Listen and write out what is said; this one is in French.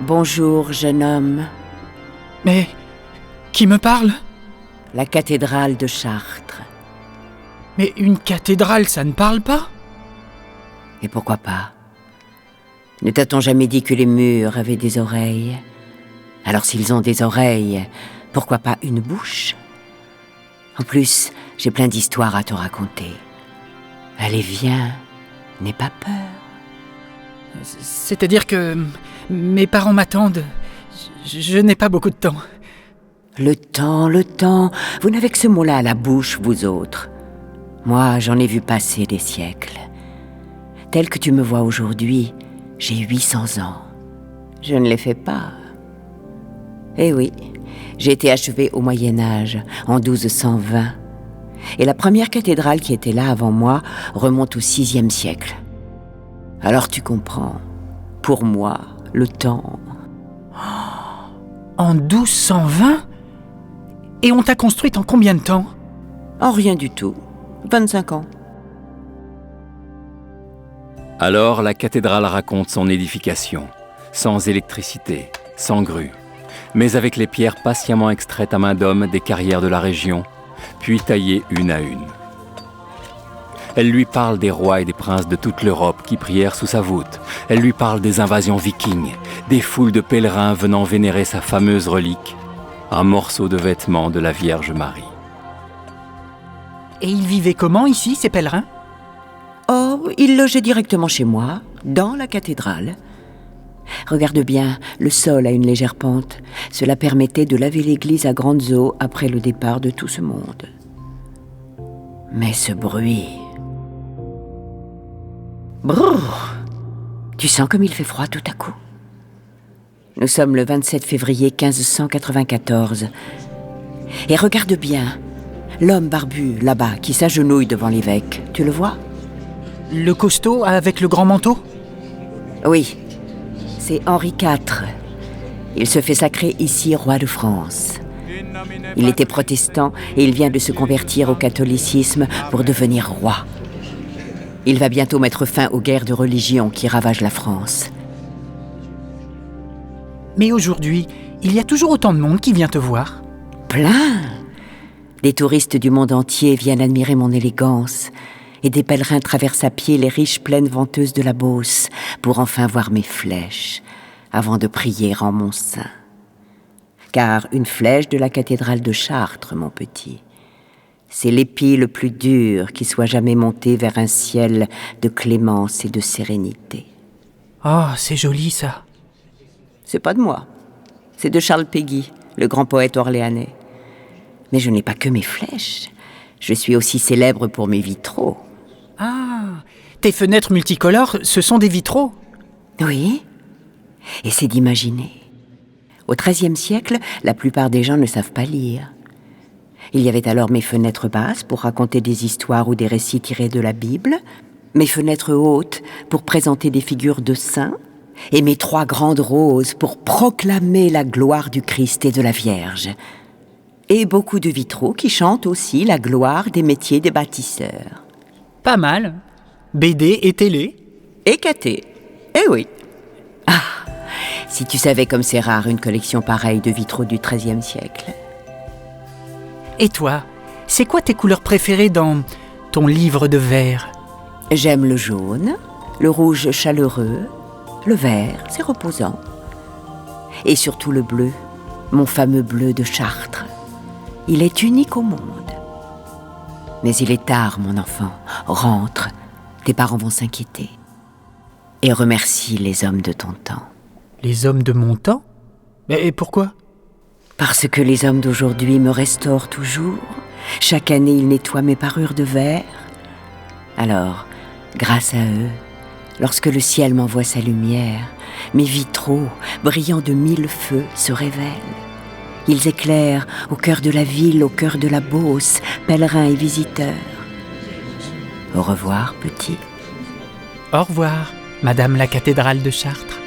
Bonjour, jeune homme. Mais qui me parle? La cathédrale de Chartres. Mais une cathédrale, ça ne parle pas? Et pourquoi pas? Ne t'a-t-on jamais dit que les murs avaient des oreilles? Alors s'ils ont des oreilles, pourquoi pas une bouche? En plus, j'ai plein d'histoires à te raconter. Allez, viens, n'aie pas peur. C'est-à-dire que mes parents m'attendent. Je n'ai pas beaucoup de temps. Le temps, vous n'avez que ce mot-là à la bouche, vous autres. Moi, j'en ai vu passer des siècles. Tel que tu me vois aujourd'hui, j'ai 800 ans. Je ne les fais pas. Eh oui, j'ai été achevée au Moyen-Âge, en 1220. Et la première cathédrale qui était là avant moi remonte au VIe siècle. Alors tu comprends, pour moi, le temps... En 1220? Et on t'a construite en combien de temps? En rien du tout, 25 ans. Alors la cathédrale raconte son édification, sans électricité, sans grue, mais avec les pierres patiemment extraites à main d'homme des carrières de la région, puis taillées une à une. Elle lui parle des rois et des princes de toute l'Europe qui prièrent sous sa voûte. Elle lui parle des invasions vikings, des foules de pèlerins venant vénérer sa fameuse relique, un morceau de vêtement de la Vierge Marie. Et ils vivaient comment ici, ces pèlerins? Oh, ils logeaient directement chez moi, dans la cathédrale. Regarde bien, le sol a une légère pente. Cela permettait de laver l'église à grandes eaux après le départ de tout ce monde. Mais ce bruit... Brrr! Tu sens comme il fait froid tout à coup. Nous sommes le 27 février 1594. Et regarde bien, l'homme barbu, là-bas, qui s'agenouille devant l'évêque. Tu le vois? Le costaud avec le grand manteau? Oui, c'est Henri IV. Il se fait sacrer ici roi de France. Il était protestant et il vient de se convertir au catholicisme pour devenir roi. Il va bientôt mettre fin aux guerres de religion qui ravagent la France. Mais aujourd'hui, il y a toujours autant de monde qui vient te voir. Plein! Des touristes du monde entier viennent admirer mon élégance et des pèlerins traversent à pied les riches plaines venteuses de la Beauce pour enfin voir mes flèches avant de prier en mon sein. Car une flèche de la cathédrale de Chartres, mon petit, c'est l'épi le plus dur qui soit jamais monté vers un ciel de clémence et de sérénité. Oh, c'est joli ça. C'est pas de moi, c'est de Charles Péguy, le grand poète orléanais. Mais je n'ai pas que mes flèches, je suis aussi célèbre pour mes vitraux. Ah, tes fenêtres multicolores, ce sont des vitraux. Oui, et c'est d'imaginer. Au XIIIe siècle, la plupart des gens ne savent pas lire. Il y avait alors mes fenêtres basses pour raconter des histoires ou des récits tirés de la Bible, mes fenêtres hautes pour présenter des figures de saints, et mes 3 grandes roses pour proclamer la gloire du Christ et de la Vierge. Et beaucoup de vitraux qui chantent aussi la gloire des métiers des bâtisseurs. Pas mal. BD et télé. Et caté. Eh oui. Ah, si tu savais comme c'est rare une collection pareille de vitraux du XIIIe siècle. Et toi, c'est quoi tes couleurs préférées dans ton livre de vers? J'aime le jaune, le rouge chaleureux, le vert, c'est reposant. Et surtout le bleu, mon fameux bleu de Chartres. Il est unique au monde. Mais il est tard, mon enfant. Rentre, tes parents vont s'inquiéter. Et remercie les hommes de ton temps. Les hommes de mon temps? Mais pourquoi? Parce que les hommes d'aujourd'hui me restaurent toujours. Chaque année, ils nettoient mes parures de verre. Alors, grâce à eux, lorsque le ciel m'envoie sa lumière, mes vitraux, brillants de 1000 feux, se révèlent. Ils éclairent au cœur de la ville, au cœur de la Beauce, pèlerins et visiteurs. Au revoir, petit. Au revoir, Madame la cathédrale de Chartres.